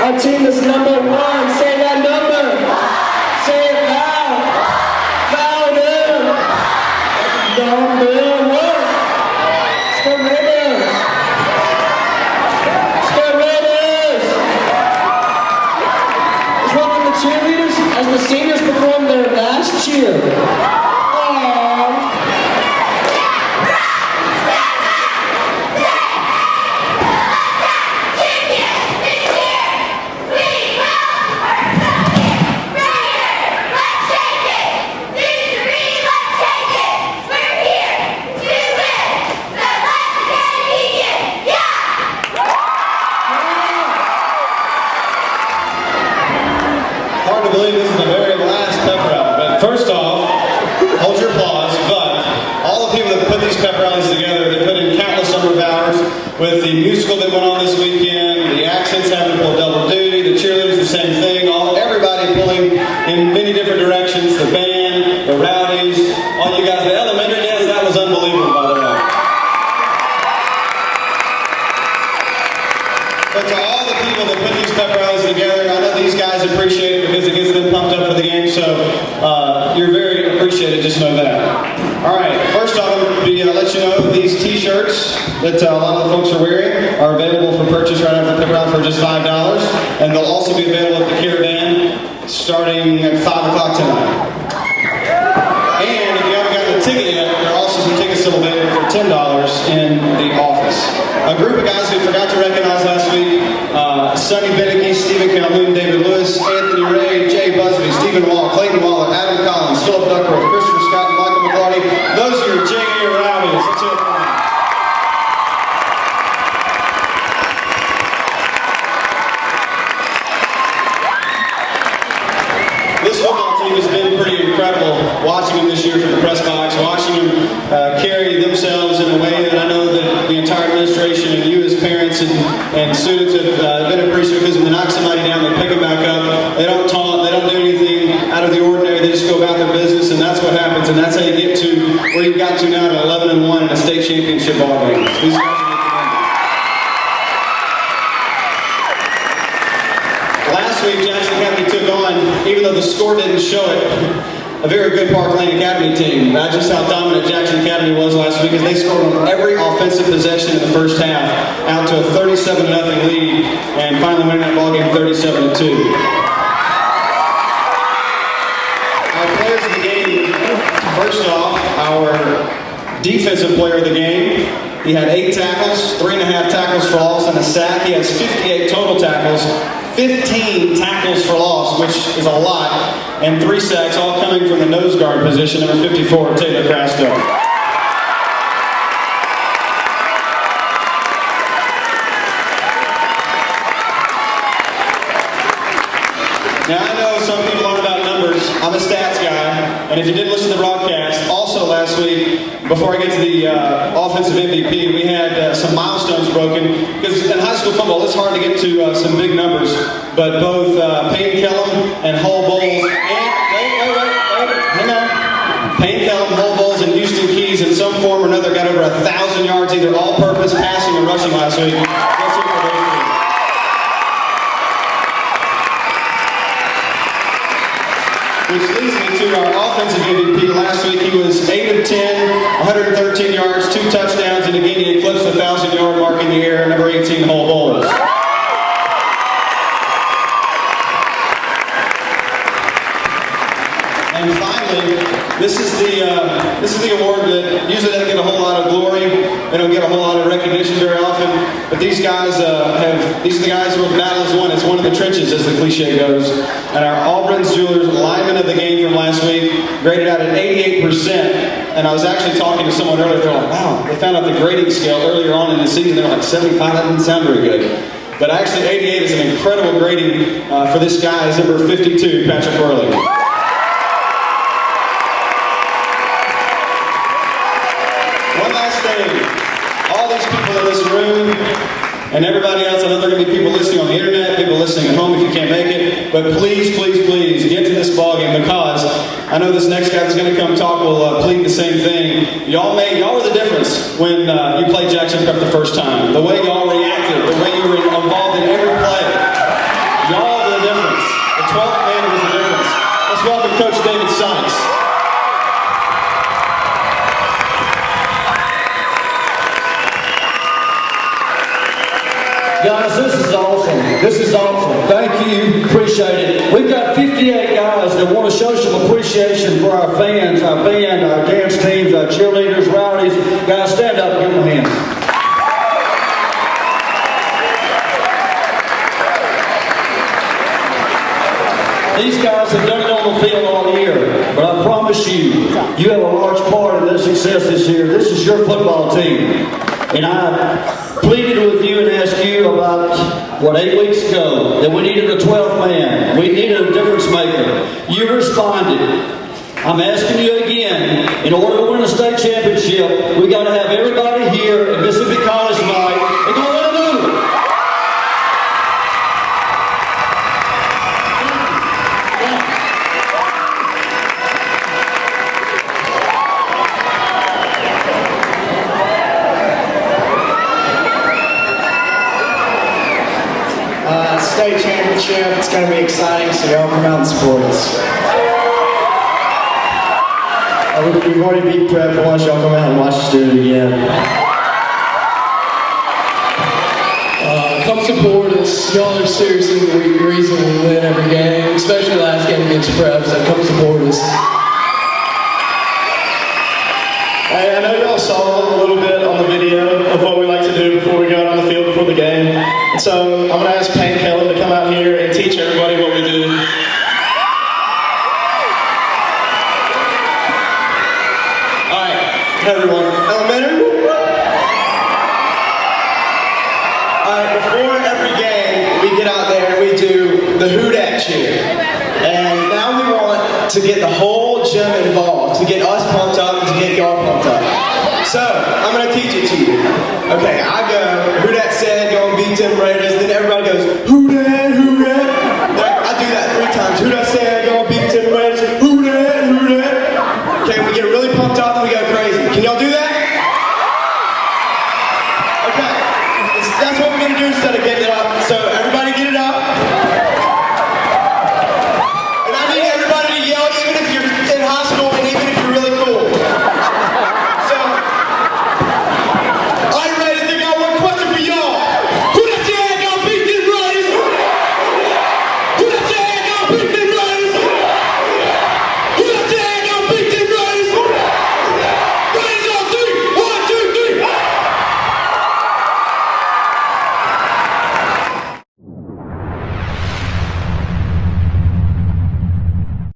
Our team is number 1. Say that number. Say it loud. Louder. Number 1. Let's go Raiders. Let's go Raiders. Let's welcome the cheerleaders as the seniors perform their last cheer. Hard to believe this is the very last pep rally, but first off, hold your applause, but all the people that put these pep rallies together, they put in countless number of hours with the musical that went on this weekend, the accents having to pull double duty, the cheerleaders the same thing, everybody pulling in many different directions, the band, the rowdies, all you guys, the elementary dance, that was unbelievable by the way. But to all the people that put these pep rallies together, I know these guys appreciate it because it gets them pumped up for the game, so you're very appreciated, just know that. Alright, first off, I'll let you know these t-shirts that a lot of the folks are wearing are available for purchase right after the pep rally for just $5, and they'll also be available at the Caravan starting at 5 o'clock tonight. And if you haven't gotten a ticket yet, there are also some tickets still available for $10 in the office. A group of guys we forgot to recognize last week, Sonny Beneke, Stephen Calhoun, David Lewis, Anthony Ray, Jay Busby, Stephen Wall, Clayton Waller, Adam Collins, Philip Duckworth, Christopher Scott, and Michael McCarty. Those are your JA rallies. That's it. This football team has been pretty incredible watching them this year from the press box, watching them carry themselves in a way that I know that the entire administration and you as parents and students have been appreciative because when they knock somebody down, they pick them back up. They don't taunt, they don't do anything out of the ordinary, they just go about their business, and that's what happens, and that's how you get to where you've got to now at 11-1 in a state championship ball game. These guys are last week, Jackson Academy took on, even though the score didn't show it, a very good Park Lane Academy team. That's just how dominant Jackson Academy was last week, as they scored on every offensive possession in the first half, out to a 37-0 lead, and finally winning that ball game 37-2. Our players of the game, first off, our defensive player of the game. He had 8 tackles, 3.5 tackles for loss, and a sack. He has 58 total tackles, 15 tackles for loss, which is a lot, and 3 sacks, all coming from the nose guard position, number 54, Taylor Crasto. Now I know some people aren't about numbers. I'm a stats guy, and if you didn't listen to the broadcast, also last week, before I get to the offensive MVP, we had some milestones broken, because in high school football, it's hard to get to some big numbers, but both Payne Kellum and Hull Bowles, hang on. Payne Kellum, Hull Bowles, and Houston Keys, in some form or another, got over 1,000 yards, either all-purpose passing or rushing last week. That's it for those three. Which leads me to our offensive MVP. Last week he was 8 of 10, 113 yards, 2 touchdowns, and again he eclipsed the 1,000-yard mark in the air, number 18, Hull Bowles. And finally, this is the award that usually doesn't get a whole lot of glory. They don't get a whole lot of recognition very often. But these guys these are the guys who the battle is won. It's one of the trenches, as the cliche goes. And our Auburn's Jewelers lineman of the game from last week graded out at 88%. And I was actually talking to someone earlier. They're like, wow, they found out the grading scale earlier on in the season. They're like 75. That didn't sound very good. But actually, 88 is an incredible grading for this guy. Is number 52, Patrick Worley. All these people in this room and everybody else, I know there are going to be people listening on the internet, people listening at home if you can't make it, but please, please, please get to this ballgame, because I know this next guy that's going to come talk will plead the same thing. Y'all were the difference when you played Jackson Prep the first time. The way y'all reacted, the way you were involved in every play. This is awesome. Thank you. Appreciate it. We've got 58 guys that want to show some appreciation for our fans, our band, our dance teams, our cheerleaders, rowdies. Guys, stand up and give them a hand. These guys have done it on the field all year, but I promise you, you have a large part in their success this year. This is your football team. And I pleaded with you and asked you about, 8 weeks ago, that we needed a 12th man. We needed a difference maker. You responded. I'm asking you again, in order to win a state championship, we got to have everybody here at Mississippi College tonight. They're going to let them do it. State championship, it's going to be exciting, so y'all come out and support us. We've already beat Prep once, y'all come out and watch us do it again. Come support us. Y'all are seriously the reason we win every game, especially last game against Prep, so come support us. Hey, I know y'all saw a little bit on the video of what we like to do before we go out on the field before the game. And so I'm going to ask Payne Kelly to come out here and teach everybody what we do. Alright, everyone. Elementary? Alright, before every game, we get out there and we do the Who Dat cheer. And now we want to get the whole gym involved, to get us pumped up and to get y'all pumped up. So, I'm going to teach it to you. Okay, I go, Who Dat said, go and beat them Raiders. Then everybody goes, Who Dat, Who Dat. I do that 3 times. Who Dat said, go and beat them Raiders. Who Dat, Who Dat. Okay, we get really pumped up and we go crazy. Can y'all do that? Okay, that's what we're going to do instead of